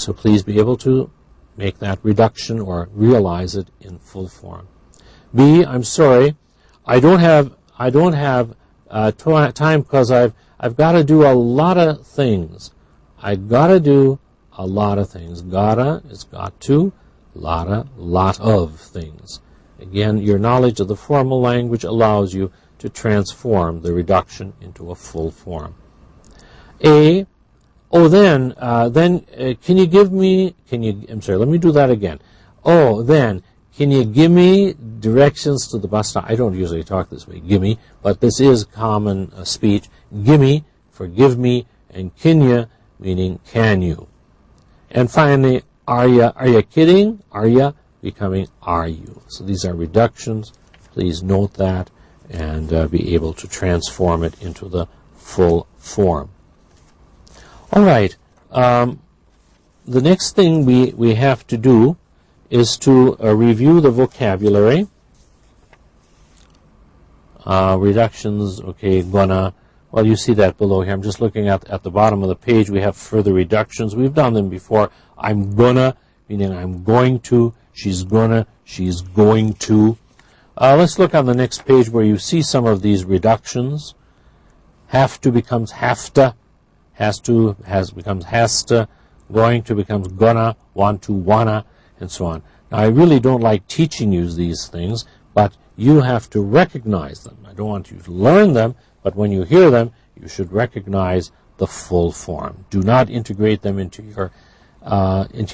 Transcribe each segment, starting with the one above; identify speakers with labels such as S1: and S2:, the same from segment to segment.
S1: So please be able to make that reduction or realize it in full form. B, I'm sorry, I don't have time because I've got to do a lot of things. I got to do a lot of things. Gotta is got to, lot of things. Again, your knowledge of the formal language allows you to transform the reduction into a full form. A, oh, then, can you give me, I'm sorry, let me do that again. Oh, then, can you give me directions to the bus stop? I don't usually talk this way, gimme, but this is common speech. Gimme, forgive me, and kinya, meaning can you. And finally, are you kidding? Are you becoming are you? So these are reductions. Please note that and be able to transform it into the full form. All right. The next thing we have to do is to review the vocabulary. Reductions, okay, gonna. Well, you see that below here. I'm just looking at the bottom of the page. We have further reductions. We've done them before. I'm gonna, meaning I'm going to. She's gonna, she's going to. Let's look on the next page where you see some of these reductions. Have to becomes have to. Has to becomes has to. Going to becomes gonna. Want to, wanna, and so on. Now, I really don't like teaching you these things, but you have to recognize them. I don't want you to learn them, but when you hear them, you should recognize the full form. Do not integrate them into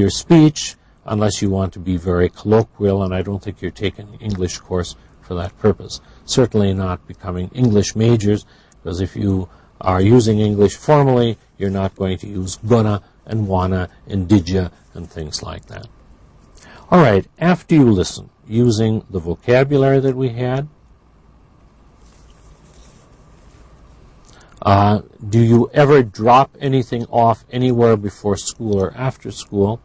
S1: your speech unless you want to be very colloquial, and I don't think you're taking an English course for that purpose. Certainly not becoming English majors, because if you are using English formally, you're not going to use gonna and wanna and did ya and things like that. All right, after you listen, using the vocabulary that we had, do you ever drop anything off anywhere before school or after school?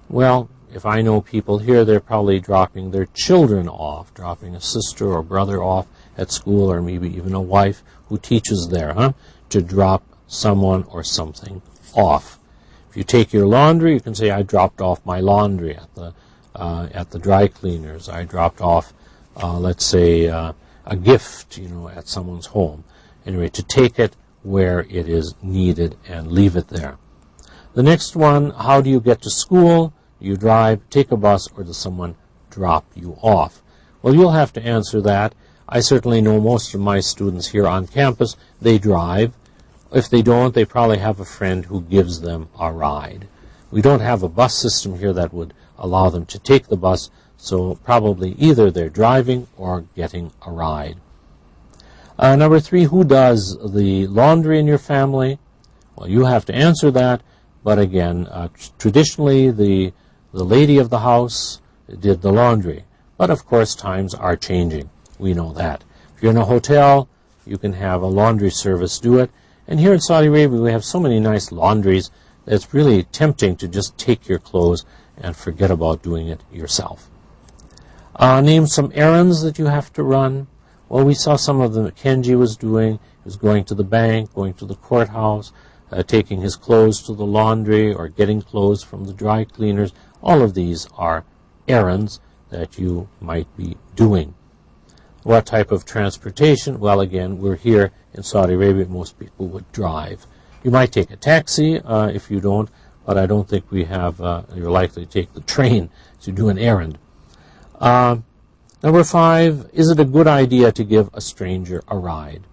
S1: Well, if I know people here, they're probably dropping their children off, dropping a sister or brother off at school, or maybe even a wife who teaches there, to drop someone or something off. If you take your laundry, you can say, I dropped off my laundry at the dry cleaners. I dropped off, let's say, a gift, at someone's home. Anyway, to take it where it is needed and leave it there. The next one, how do you get to school? Do you drive, take a bus, or does someone drop you off? Well, you'll have to answer that. I certainly know most of my students here on campus, they drive. If they don't, they probably have a friend who gives them a ride. We don't have a bus system here that would allow them to take the bus, so probably either they're driving or getting a ride. Number 3, who does the laundry in your family? Well, you have to answer that, but again, traditionally the lady of the house did the laundry. But of course, times are changing. We know that. If you're in a hotel, you can have a laundry service do it. And here in Saudi Arabia, we have so many nice laundries that it's really tempting to just take your clothes and forget about doing it yourself. Name some errands that you have to run. Well, we saw some of them that Kenji was doing. He was going to the bank, going to the courthouse, taking his clothes to the laundry, or getting clothes from the dry cleaners. All of these are errands that you might be doing. What type of transportation? Well, again, we're here in Saudi Arabia. Most people would drive. You might take a taxi if you don't, but I don't think we have, you're likely to take the train to do an errand. Number 5, is it a good idea to give a stranger a ride?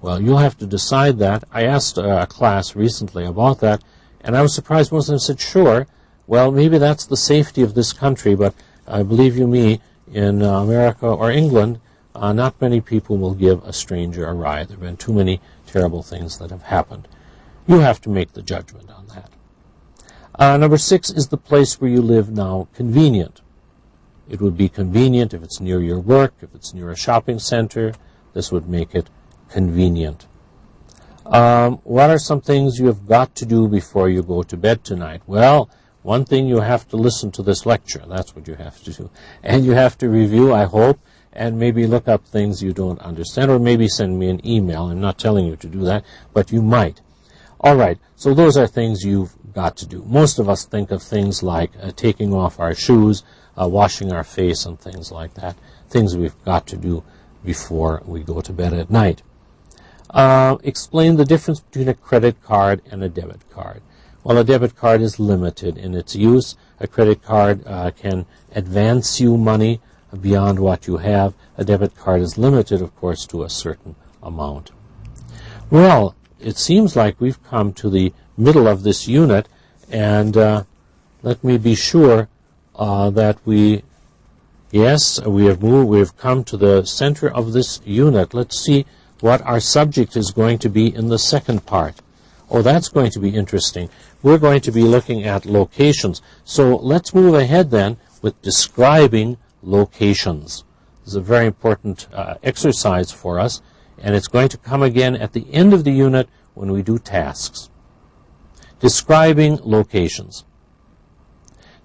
S1: Well, you'll have to decide that. I asked a class recently about that, and I was surprised most of them said, sure. Well, maybe that's the safety of this country, but believe you me, in America or England, not many people will give a stranger a ride. There have been too many terrible things that have happened. You have to make the judgment on that. Number 6, is the place where you live now convenient? It would be convenient if it's near your work, if it's near a shopping center. This would make it convenient. What are some things you have got to do before you go to bed tonight? Well, one thing, you have to listen to this lecture. That's what you have to do. And you have to review, I hope, and maybe look up things you don't understand, or maybe send me an email. I'm not telling you to do that, but you might. All right, so those are things you've got to do. Most of us think of things like taking off our shoes, washing our face, and things like that, things we've got to do before we go to bed at night. Explain the difference between a credit card and a debit card. Well, a debit card is limited in its use. A credit card can advance you money beyond what you have. A debit card is limited, of course, to a certain amount. Well, it seems like we've come to the middle of this unit, and let me be sure that we have come to the center of this unit. Let's see what our subject is going to be in the second part. Oh, that's going to be interesting. We're going to be looking at locations. So let's move ahead then with describing locations. This is a very important exercise for us, and it's going to come again at the end of the unit when we do tasks. Describing locations.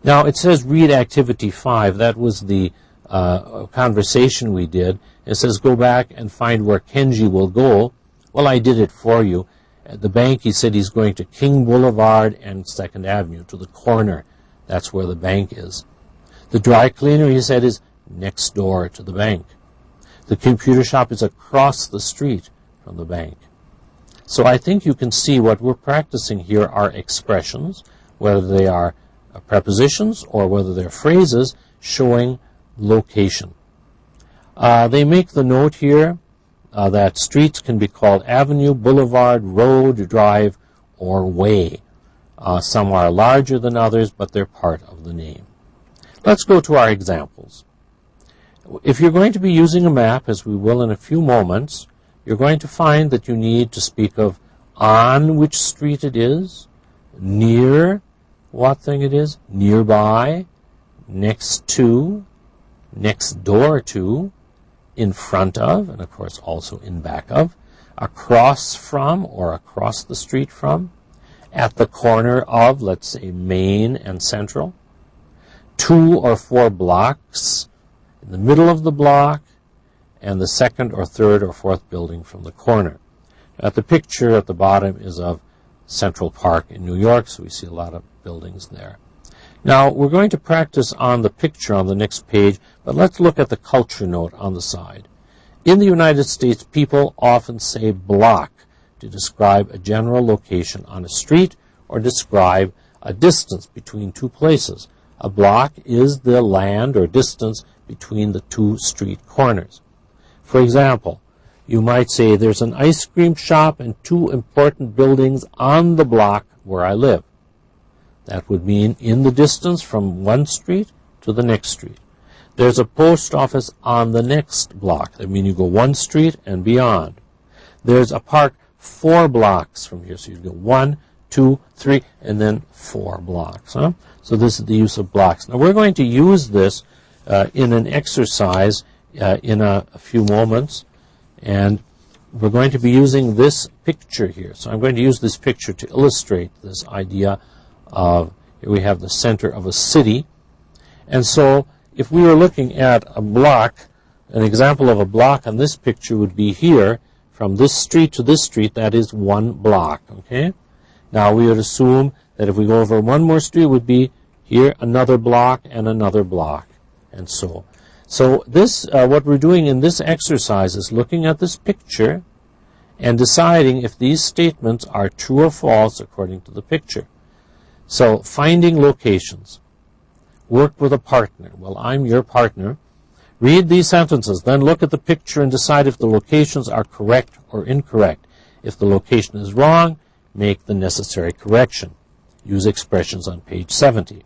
S1: Now, it says read activity 5. That was the conversation we did. It says go back and find where Kenji will go. Well, I did it for you. At the bank, he said he's going to King Boulevard and 2nd Avenue, to the corner. That's where the bank is. The dry cleaner, he said, is next door to the bank. The computer shop is across the street from the bank. So I think you can see what we're practicing here are expressions, whether they are prepositions or whether they're phrases showing location. They make the note here that streets can be called avenue, boulevard, road, drive, or way. Some are larger than others, but they're part of the name. Let's go to our examples. If you're going to be using a map, as we will in a few moments, you're going to find that you need to speak of on which street it is, near what thing it is, nearby, next to, next door to, in front of, and of course also in back of, across from or across the street from, at the corner of, let's say, Main and Central, 2 or 4 blocks, in the middle of the block, and the 2nd or 3rd or 4th building from the corner. The picture at the bottom is of Central Park in New York, so we see a lot of buildings there. Now, we're going to practice on the picture on the next page, but let's look at the culture note on the side. In the United States, people often say block to describe a general location on a street or describe a distance between 2 places. A block is the land or distance between the 2 street corners. For example, you might say there's an ice cream shop and 2 important buildings on the block where I live. That would mean in the distance from one street to the next street. There's a post office on the next block. That means you go 1 street and beyond. There's a park 4 blocks from here. So you go 1, 2, 3, and then 4 blocks. So this is the use of blocks. Now we're going to use this in an exercise in a few moments. And we're going to be using this picture here. So I'm going to use this picture to illustrate this idea of, here we have the center of a city. And so if we were looking at a block, an example of a block on this picture would be here, from this street to this street, that is 1 block, okay? Now we would assume that if we go over 1 more street, it would be here another block and another block, and so. So this, what we're doing in this exercise is looking at this picture and deciding if these statements are true or false according to the picture. So finding locations. Work with a partner. Well, I'm your partner. Read these sentences, then look at the picture and decide if the locations are correct or incorrect. If the location is wrong, make the necessary correction. Use expressions on page 70.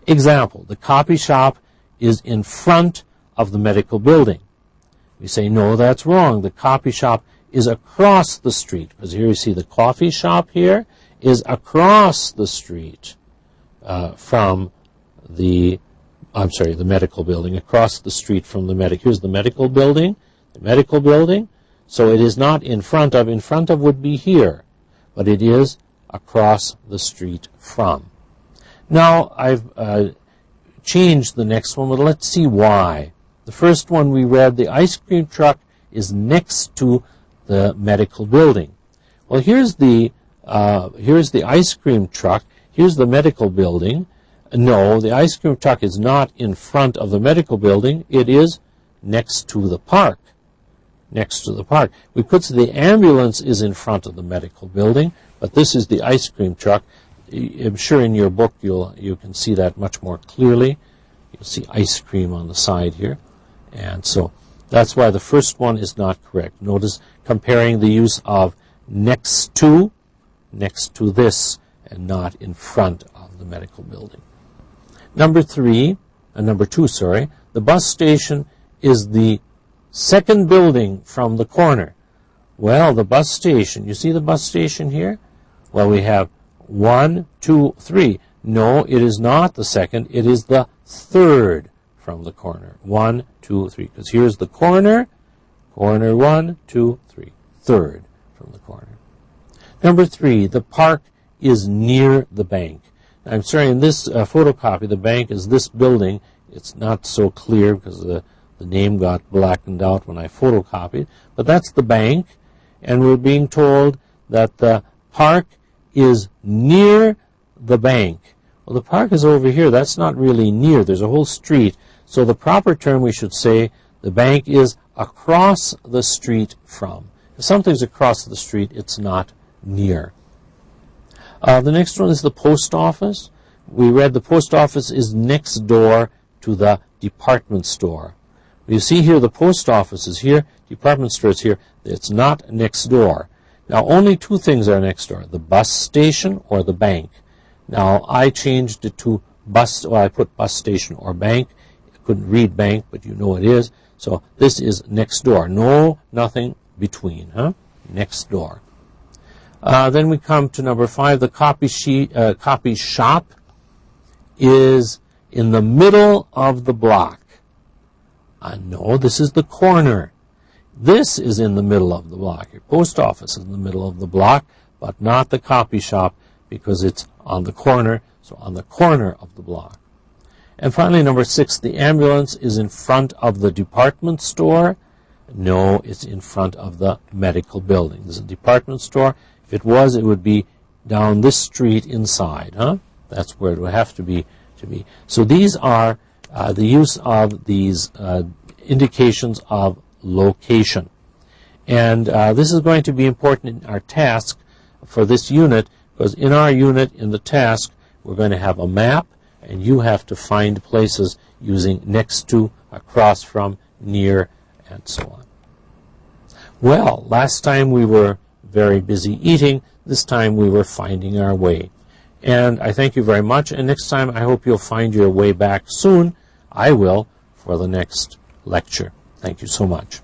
S1: Example, the copy shop is in front of the medical building. We say, no, that's wrong. The copy shop is across the street. Because here you see the coffee shop here is across the street from the medical building, across the street from the medical. Here's the medical building. So it is not in front of. In front of would be here, but it is across the street from. Now, I've changed the next one, but let's see why. The first one we read, the ice cream truck is next to the medical building. Well, here's the ice cream truck. here's the medical building. No, the ice cream truck is not in front of the medical building. It is next to the park. Next to the park. We could say the ambulance is in front of the medical building, but this is the ice cream truck. I'm sure in your book you can see that much more clearly. You'll see ice cream on the side here. And so that's why the first one is not correct. Notice comparing the use of next to this, and not in front of the medical building. Number two, the bus station is the second building from the corner. Well, the bus station, you see the bus station here? Well, we have 1, 2, 3. No, it is not the second, it is the third from the corner. 1, 2, 3. Because here's the corner. Corner 1, 2, 3. Third from the corner. Number 3, the park is near the bank. I'm sorry, in this photocopy, the bank is this building. It's not so clear because the name got blackened out when I photocopied. But that's the bank, and we're being told that the park is near the bank. Well, the park is over here. That's not really near. There's a whole street. So the proper term, we should say, the bank is across the street from. If something's across the street, it's not near. The next one is the post office. We read the post office is next door to the department store. You see here the post office is here, department store is here. It's not next door. Now only two things are next door, the bus station or the bank. Now I changed it to bus, I put bus station or bank. I couldn't read bank, but you know it is. So this is next door. No, nothing between, next door. Then we come to number 5. The copy shop is in the middle of the block. No, this is the corner. This is in the middle of the block. Your post office is in the middle of the block, but not the copy shop because it's on the corner, so on the corner of the block. And finally, number 6, the ambulance is in front of the department store. No, it's in front of the medical building. There's a department store. If it was, it would be down this street inside. That's where it would have to be. So these are the use of these indications of location. And this is going to be important in our task for this unit, because in our unit, in the task, we're going to have a map, and you have to find places using next to, across from, near, and so on. Well, last time we were very busy eating. This time we were finding our way. And I thank you very much, and next time I hope you'll find your way back soon. I will, for the next lecture. Thank you so much.